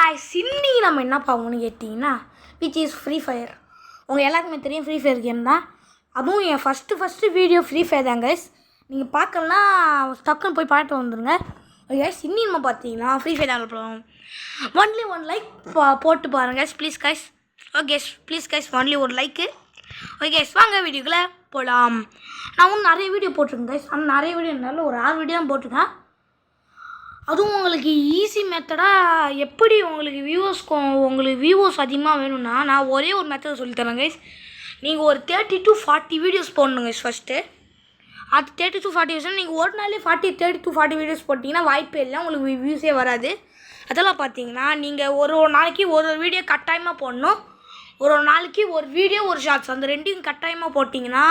Guys இன்னைக்கு நம்ம என்ன பார்க்கணும்னு கேட்டிங்கன்னா விச் இஸ் ஃப்ரீ ஃபயர். உங்கள் எல்லாருக்குமே தெரியும் ஃப்ரீ ஃபயர் கேம் தான். அதுவும் என் ஃபஸ்ட்டு வீடியோ ஃப்ரீ ஃபயர் தான் கைஸ். நீங்கள் பார்க்கலன்னா டக்குன்னு போய் பார்த்து வந்துடுங்க. கைஸ் இன்னும் நம்ம பார்த்தீங்கன்னா ஃப்ரீ ஃபயர் டவுன்லோட் பண்ணுவோம். ஒன்லி ஒன் லைக் போட்டு பாருங்க guys please guys. Okay please guys only ஒரு லைக்கு. ஓகே கைஸ் வாங்க வீடியோக்குள்ளே போகலாம். நான் இன்னும் நிறைய வீடியோ போட்டிருக்கேன் கைஸ். ஆனால் நிறைய வீடியோ இருந்தாலும் ஒரு 6 வீடியோ தான் போட்டிருக்கேன். அதுவும் உங்களுக்கு ஈஸி மெத்தடாக எப்படி உங்களுக்கு வியூவர்ஸ் அதிகமாக வேணும்னா நான் ஒரே ஒரு மெத்தட் சொல்லித்தரேன் கைஸ். நீங்கள் ஒரு 30 to 40 வீடியோஸ் போடணுங்க கைஸ். ஃபஸ்ட்டு அது 30 to 40 வீடியோஸ் நீங்கள் ஒரு நாளே 30 to 40 வீடியோஸ் போட்டிங்கன்னா வாய்ப்பே இல்லை, உங்களுக்கு வியூஸே வராது. அதெல்லாம் பார்த்தீங்கன்னா நீங்கள் ஒரு நாளைக்கு ஒரு வீடியோ கட்டாயமாக போடணும். ஒரு நாளைக்கு ஒரு வீடியோ ஒரு ஷார்ட்ஸ் அந்த ரெண்டையும் கட்டாயமாக போட்டிங்கன்னா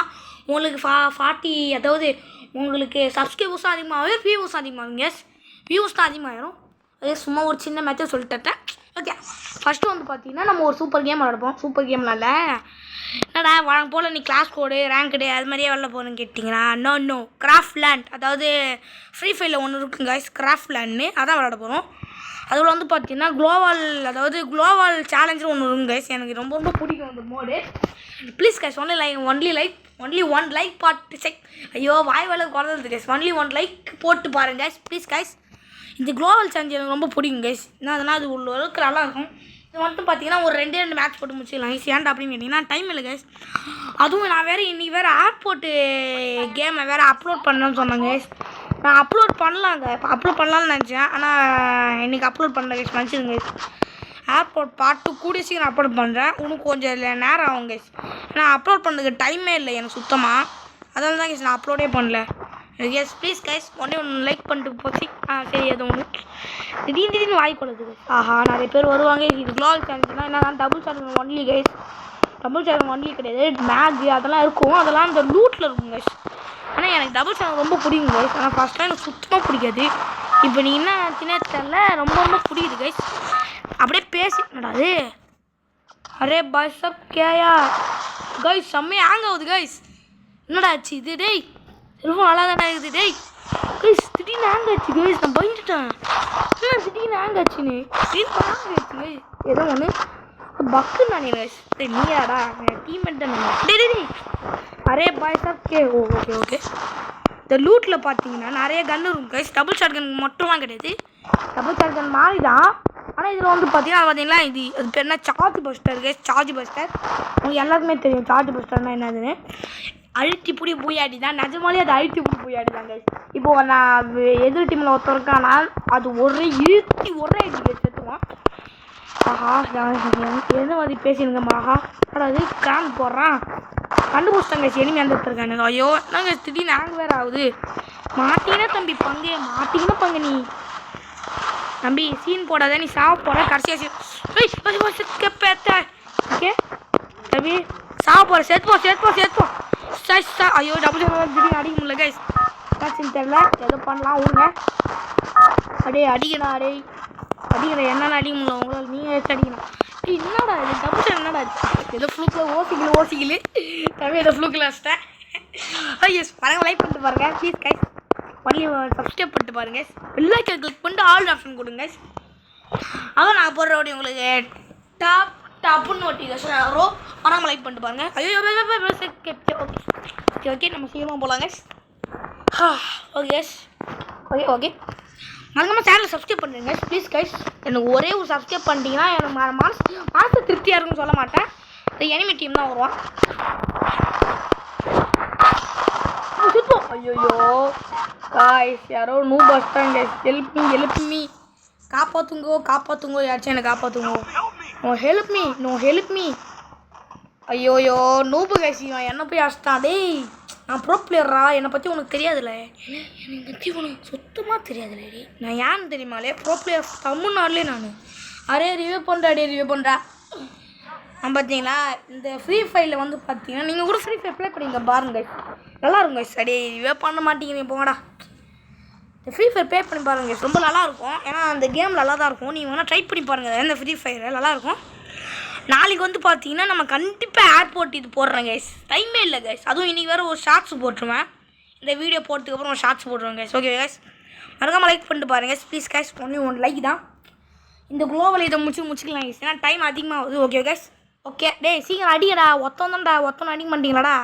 உங்களுக்கு 40 அதாவது உங்களுக்கு சப்ஸ்கிரைபர்ஸும் அதிகமாகவே வியூவர்ஸும் அதிகமாகுங்க. வியூஸ் தான் அதிகமாகிடும். அதே சும்மா ஒரு சின்ன மெத்தட் சொல்லிட்டேன். ஓகே ஃபஸ்ட்டு வந்து பார்த்தீங்கன்னா நம்ம ஒரு சூப்பர் கேம் விளாடுப்போம். சூப்பர் கேம்னால என்னடா வழங்க போல் நீ கிளாஸ் கோடு ரேங்க்டு அது மாதிரியே வெளில போகணுன்னு கேட்டிங்கன்னா நோ கிராஃப்ட் லேண்ட், அதாவது ஃப்ரீ ஃபயரில் ஒன்று இருக்குங்க கைஸ் கிராஃப்ட் லேண்ட்னு, அதான் விளாட போகிறோம். அதில் வந்து பார்த்தீங்கன்னா குளோவால் சேலஞ்சுன்னு ஒன்று இருக்குங்க கைஸ். எனக்கு ரொம்ப பிடிக்கும் அந்த mode. Please guys only one like பாட்டு செக். ஐயோ வாய் வேலை குறைஞ்சது கைஸ். ஒன்லி ஒன் லைக் போட்டு பாருங்க கைஸ் ப்ளீஸ் கைஸ். இந்த குளோவல் சேலஞ்ச் எனக்கு ரொம்ப பிடிக்கும் கைஸ். என்ன அதனால் அது உள்ள அளவுக்கு நல்லாயிருக்கும். இது மட்டும் பார்த்தீங்கன்னா ஒரு 2 மேட்ச் போட்டு முடிச்சிடலாம் கைஸ். ஏன்டா அப்படின்னு கேட்டிங்கன்னா டைம் இல்லை கைஸ். அதுவும் நான் இன்றைக்கி வேறு ஏர்போர்ட்டு கேமை வேறு அப்லோட் பண்ணணும்னு சொன்னாங்க கைஸ். நான் அப்லோட் பண்ணலாங்க, இப்போ அப்லோட் பண்ணலான்னு நினச்சேன். ஆனால் இன்றைக்கி அப்லோட் பண்ணல கைஸ், நினச்சிருங்க கைஸ். ஏர்போர்ட் பார்ட் 2 கூடிய சீக்கிரம் அப்லோட் பண்ணுறேன். இன்னும் கொஞ்சம் நேரம் ஆகும் கைஸ். நான் அப்லோட் பண்ணுறதுக்கு டைமே இல்லை எனக்கு சுத்தமாக. அதனால தான் கைஸ் நான் அப்லோடே பண்ணல. எஸ் ப்ளீஸ் கைஸ் ஒன்றே ஒன்று லைக் பண்ணிட்டு போச்சு. சரி அது ஒன்று திடீர்னு வாய் கொள்ளுது கைஸ். ஆஹா நிறைய பேர் வருவாங்க. இது குளோவல் சேலஞ்சுனா என்ன double challenge only guys. Double challenge only கிடையாது, மேக் அதெல்லாம் இருக்கும். அதெல்லாம் அந்த லூட்டில் இருக்கும் கைஸ். ஆனால் எனக்கு டபுள் சேலஞ்ச் ரொம்ப பிடிக்கும் கைஸ். ஆனால் ஃபஸ்ட்டாக எனக்கு சுத்தமாக பிடிக்காது. இப்போ நீ என்ன சின்ன தெரியல ரொம்ப பிடிக்குது கைஸ். அப்படியே பேசினடாது. அரே பாய் சப் கேயா கைஸ் செம்மையாக ஹேங் ஆகுது கைஸ். என்னடா ஆச்சு இது டேய்? செல்ஃபோன் நல்லா தானே இருக்குது டேய். கைஸ் திடீர்னு ஹேங் ஆச்சு கைஸ். நான் பயந்துட்டேன். என்ன திடீர்னு ஹேங் ஆச்சுன்னு திடீர்னு ஹேங் ஆச்சு கைஸ். ஏதோ ஒன்று பக்குன்னு நான் கைஸ். டேய் நீயாடா என் டீம்மேட் தான் டேய். அரே பாய் சப் கே ஓகே. இந்த லூட்டில் பார்த்தீங்கன்னா நிறைய கன்று இருக்கும் கைஸ். டபுள் ஷாட் கன் மட்டும்லாம் கிடையாது, டபுள் ஷாட் கன் மாதிரி தான். ஆனால் இதில் வந்து பார்த்தீங்கன்னா இது அது பேர் என்ன charge buster guys. Charge buster உங்களுக்கு எல்லாருக்குமே தெரியும் சார்ஜ் பஸ்டர்னா என்னதுன்னு. அழுத்தி பிடி பூயாடி தான், நிஜமாலே அது அழுத்தி பிடி பூயாடி தான் கைஸ். இப்போது நான் எதிர் டீமில் ஒருத்தருக்கானா அது ஒரே அடி செத்துவான். ஆஹா எந்த மாதிரி பேசிடுங்கம்மா. ஆஹா அது கிராண்ட் போடுறான் கண்டுபிடிச்சிட்டாங்க கைஸ். எனிமே அந்த இருக்காங்க. ஐயோ நாங்கள் திடீர்னு ஹேங் வேறு ஆகுது. மாட்டிங்கன்னா தம்பி பங்கு நீ தம்பி சீன் போடாத, நீ சாவ போகிற கடைசியாக ஓகே தம்பி சாவ போகிற சேர்த்துப்போம். ஐயோ டபுள் திடீர்னு அடிக்க முடியல கைஸ். காட்சின்னு தெரில எதோ பண்ணலாம் விடுங்க. அடிக்கணும் என்னென்ன அடிக்க முடியல உங்களால். நீங்கள் ஏதாச்சும் அடிக்கணும். என்னடா இது டபுள் என்னடா ஏதோ ஃப்ளூக்கில் ஓசிக்கலு தம்பி ஏதோ ஃப்ளூக்கில் வச்சிட்டேன். எஸ் பாருங்க லைக் பண்ணிட்டு பாருங்க ப்ளீஸ் கைஸ். ஒன்லி சப்ஸ்கிரைப் பண்ணிட்டு பாருங்க. பெல்லைக்கன் கிளிக் பண்ணிட்டு ஆல் ஆப்ஷன் கொடுங்க கைஸ். அதான் நான் போடுற வீடியோ உங்களுக்கு டாப்னு நோட்டிஃபிகேஷன் வரும். ஆனால் லைக் பண்ணிட்டு பாருங்க. ஐயோ ஓகே நம்ம சீக்கிரமாக போகலாம் கைஸ். ஓகே மறக்காம சேனலை சப்ஸ்கிரைப் பண்ணுறேங்க ப்ளீஸ் கைஸ். எனக்கு ஒரே ஒரு சப்ஸ்கிரைப் பண்ணிட்டீங்கன்னா எனக்கு மனசு திருப்தியாக இருக்குன்னு சொல்ல மாட்டேன். இந்த எனிமி டீம் தான் வருவான். ஐயோ காய்ஸ் யாரோ நூ பஸ்டாங்க கைஸ். ஹெல்ப் மீ காப்பாற்றுங்கோ யாச்சும் என்னை காப்பாற்றுங்கோ. நோ ஹெல்ப் மீ ஐயோயோ நூபு கைஸ். என்னை போய் அடிச்சிட்டான் டேய். நான் ப்ரோ பிளேயரா, என்னை பற்றி உனக்கு தெரியாதுல்ல. என்னை பற்றி உனக்கு சுத்தமாக தெரியாதுல்ல டே. நான் ஏன்னு தெரியுமாலே ப்ரோ பிளேயர் தமிழ்நாடுலேயே நான். ரிவ்யூ பண்ணுறா நான் பார்த்தீங்களா. இந்த ஃப்ரீ ஃபயரில் வந்து பார்த்தீங்கன்னா நீங்கள் கூட ஃப்ரீ ஃபயர் ப்ளே பண்ணிங்க பாருங்க நல்லா இருக்கும் கைஸ். ரிவ்யூ பண்ண மாட்டீங்க போங்கடா. இந்த ஃப்ரீ ஃபயர் ப்ளே பண்ணி பாருங்க கைஸ், ரொம்ப நல்லாயிருக்கும். ஏன்னா அந்த கேம் நல்லா தான் இருக்கும். நீங்கள் வேணால் ட்ரை பண்ணி பாருங்கள் இந்த ஃப்ரீ ஃபயரை நல்லாயிருக்கும். நாளைக்கு வந்து பார்த்தீங்கன்னா நம்ம கண்டிப்பாக ஏர்போர்ட் இது போடுறேன் கைஸ். டைமே இல்லை கைஸ். அதுவும் இன்றைக்கி வேறு ஒரு ஷார்ட்ஸ் போட்டுருவேன். இந்த வீடியோ போட்டதுக்கப்புறம் ஒரு ஷார்ட்ஸ் போட்டுருவேன் கைஸ். ஓகே கைஸ் மறக்காமல் லைக் பண்ணிட்டு பாருங்கள் please guys. Only one like தான். இந்த குளோபல் இதை முடிச்சுக்கலாம் கைஸ். ஏன்னா டைம் அதிகமாகுது. Okay guys. ஓகே டேய் சீக்கிரம் அடிக்கடா. ஒத்தம் அடிக்க மாட்டீங்களாடா.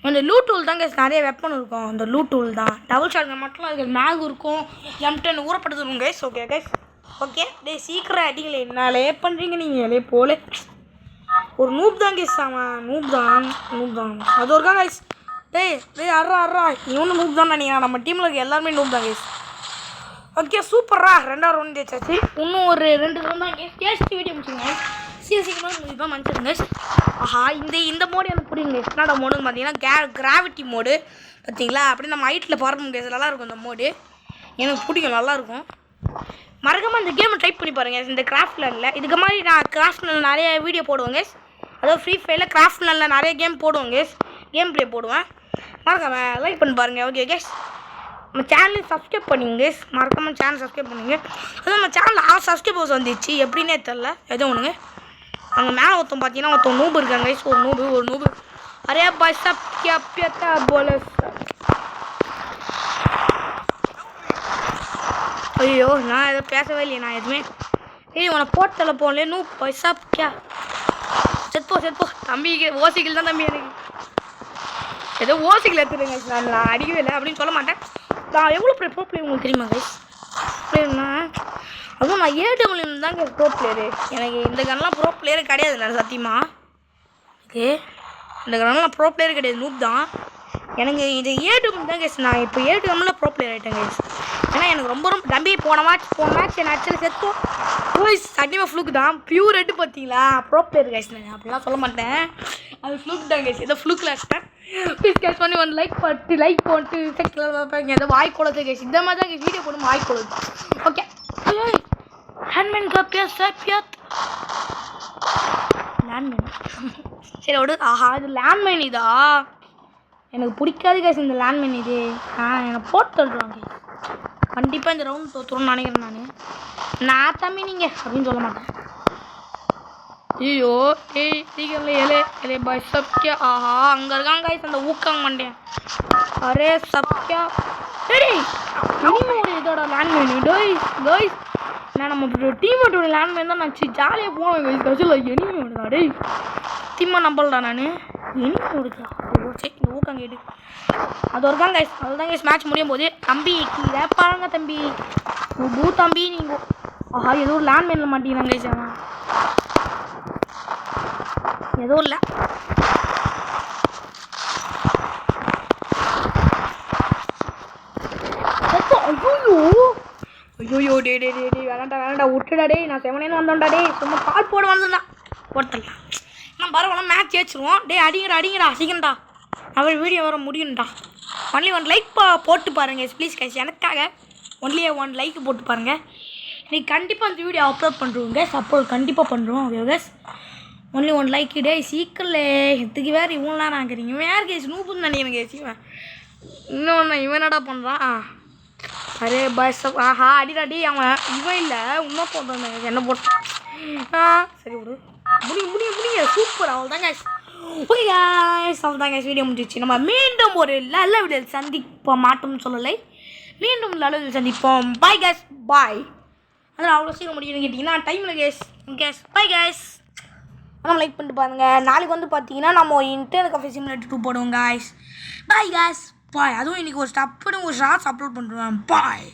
இந்த லூட் டூல் தான் கைஸ் நிறைய வெப்பன் இருக்கும். அந்த லூட் டூல் தான் டபுள் ஷாட் மட்டும் அதுக்கு மேக் இருக்கும். M10 ஊறப்படுத்தணும் கைஸ். Okay guys. ஓகே டேய் சீக்கிரம் அடிக்கல. என்னாலே பண்ணுறீங்க நீங்கள் இலையே போல. ஒரு நூப் தான் கைஸ். அவன் நூப் தான் அது ஒருக்கா கைஸ். டேய் அட்ரா இவனும் நூப் தான் நினைக்கிறேன். நம்ம டீமில் இருக்க எல்லாருமே நூப் தான் கைஸ். ஓகே சூப்பரா 2வது ரவுண்ட் ஜெயிச்சாச்சு. இன்னும் ஒரு 2 ரவுண்ட் தான் கைஸ். Caste video முடிச்சுங்க. சீக்கிரமாக முடிப்பாக மன்னிச்சிருங்க. ஆஹா இந்த மோடு எனக்கு பிடிக்குங்க. என்னோட மோடுன்னு பார்த்தீங்கன்னா கிராவிட்டி மோடு பார்த்தீங்களா. அப்படியே நம்ம ஹைட்டில் பறக்க முடியாது. நல்லாயிருக்கும் இந்த மோடு. எனக்கு பிடிக்கும். நல்லாயிருக்கும். மறக்காமல் இந்த கேமை ட்ரை பண்ணி பாருங்கள். இந்த கிராஃப்ட்லேண்டில் இதுக்கு மாதிரி நான் கிராஃப்ட்லேண்டில் நிறைய வீடியோ போடுவேங்க. அதாவது ஃப்ரீ ஃபயரில் கிராஃப்ட்லேண்டில் நிறைய கேம் போடுவேங்க. கேம் ப்ளே போடுவேன். மறக்காமல் லைக் பண்ணி பாருங்கள். Okay guys. நம்ம சேனலை சப்ஸ்கிரைப் பண்ணிங்க. மறக்காமல் சேனல் சப்ஸ்கிரைப் பண்ணிங்க. அதுவும் நம்ம சேனலில் 6 சப்ஸ்கிரைபர்ஸ் வந்துச்சு. எப்படின்னே தெரில. எதுவும் ஒன்றுங்க. அங்கே மேலே ஒருத்தன் பார்த்தீங்கன்னா ஒருத்தன் நூபு இருக்காங்க கைஸ். ஒரு நூபு அரே பாய் சப் கியா பியத்தா போல. ஐயோ நான் எதுவும் பேசவே இல்லையே. நான் எதுவுமே உன்னை போட்டல போகல. நூ பாய் சப் கியா செத்போ தம்பிக்கு ஓசிக்கல் தான் தம்பி. எனக்கு ஏதோ ஓசிக்கல் எடுத்துருங்க. நான் அடிக்கவே இல்லை அப்படின்னு சொல்ல மாட்டேன். நான் எவ்வளோ ப்ரோ பிளேயர் உங்களுக்கு தெரியுமா கைஸ்? பிளேயர்னா அதுவும் நான் ஏடபிள்யூ தாங்க ப்ரோ பிளேயரு. எனக்கு இந்த கன்லாம் ப்ரோ பிளேயரு கிடையாது. நான் சத்தியமாக ஓகே இந்த கன்லாம் ப்ரோ பிளேயர் கிடையாது. நூப் தான். எனக்கு இது ஏடபிள்யூ தான் கைஸ். நான் இப்போ ஏடபிள்யூல ப்ரோ பிளேயர் ஆகிட்டேன் கைஸ். ஏன்னா எனக்கு ரொம்ப தம்பி போன மேட்ச் என் ஆக்சுவலி செத்தோம் கைஸ். சத்தியமாக ஃப்ளூக் தான். பியூர் ரெட்டு பார்த்தீங்களா ப்ரோ பிளேயர் கைஸ். நான் அப்படிலாம் சொல்ல மாட்டேன். அது ஃப்ளூக் தான் கைஸ். ஏதோ ஃப்ளூக்கில் அடிச்சிட்டேன். ப்ளீஸ் கேஸ் பண்ணி வந்து லைக் போட்டு பார்ப்பாங்க. ஏதோ வாய் குளத்து கைஸ். இந்த மாதிரி தான் வீடியோ போடும் வாய் குளத்து. ஓகே லேண்ட்மேன் லேண்ட்மேன் சரி விடு. ஆஹா இது லேண்ட்மேன் இதா. எனக்கு பிடிக்காது கைஸ் இந்த லேண்ட்மேன் இது. என்னை போட்டு தள்ளுறாங்க. கண்டிப்பாக இந்த ரவுண்ட் தோற்றுருன்னு நினைக்கிறேன். நான் தம்பி நீங்கள் அப்படின்னு சொல்ல மாட்டேன். ஐயோ சீக்கிரம் ஏலே பாய் சப்கியா. ஆஹா அங்கே இருக்காங்க கைஸ் அந்த ஊக்காங்க மாட்டேன். அரே சப்கியா சரி இனிமேல் இதோட லேண்ட்மேன் கைஸ். நான் நம்ம டீமோட லேண்ட்மேன் தான் நினச்சி ஜாலியாக போனேன் கைஸ். கடைசியில் எனிமே விடுதா டேய். திம்மா நம்பலடா நான். எனிமே விடுதா சரி இந்த ஊக்காங்க எடு. அது ஒரு தான் கைஸ். அதுதான் கைஸ் மேட்ச் முடியும் போது தம்பி கீழே பாருங்க தம்பி. பூ தம்பி நீங்கள். ஆஹா ஏதோ ஒரு லேண்ட்மேனில் மாட்டீங்களாங்க கைஸ். அவன் ஏதோ இல்லை ஐயோ டே வேணாண்டா விட்டுடா டே. நான் 7 வந்தோம்டா டே. சும்மா கால் போட வந்தேன்டா. போட்டலாம் நான் பரவாயில்ல மேட்ச் ஏச்சிருவோம். டே அடிங்கடா சீக்கிரம்டா. அவர் வீடியோ வர முடியும்டா. ஒன்லி 1 லைக் போட்டு பாருங்கள் ப்ளீஸ் கைஸ். எனக்காக ஒன்லி 1 லைக் போட்டு பாருங்கள். இன்றைக்கி கண்டிப்பாக அந்த வீடியோ அப்லோட் பண்ணுறோம் கைஸ். அப்லோட் கண்டிப்பாக பண்ணுறோம். Okay guys. ஒன்லி 1 லைக் டே சீக்கிரம்லே. இதுக்கு வேறு இவன்லாம் நாங்கிறீங்க. இவன் யார் கேஸ் நூப்புன்னு நினைக்கிறேன் கேஸ். இன்னொன்று இவன் என்னடா பண்ணுறான். அரே பாய் சப். ஆஹா அடிடாடி அவன் இவன் இல்லை இன்னும் போட்டான் என்ன போட்டான். சரி விடு முடியும் சூப்பர். அவள் தான் கேஸ். ஓகே கேஸ் அவள் தான் கேஸ். வீடியோ முடிஞ்சிச்சு. நம்ம மீண்டும் ஒரு நல்ல வீடியோ சந்திப்ப மாட்டோம்னு சொல்லலை. மீண்டும் நல்ல வீடியோ சந்திப்போம். பாய் கேஸ் பாய். அதில் அவ்வளோ சீக்கிரம் முடியும்னு கேட்டிங்கன்னா டைமில் கேஸ். கேஸ் பாய் கேஸ். நம்ம லைக் பண்ணிட்டு பாருங்கள். நாளைக்கு வந்து பார்த்தீங்கன்னா நம்ம இன்டர்நெட் கஃபே சிமுலேட்டர் 2 போடுவோம் காய்ஸ். Bye guys bye. அதுவும் இன்றைக்கி ஒரு ஷார்ட்ஸ் அப்லோட் பண்ணுறேன். பாய்.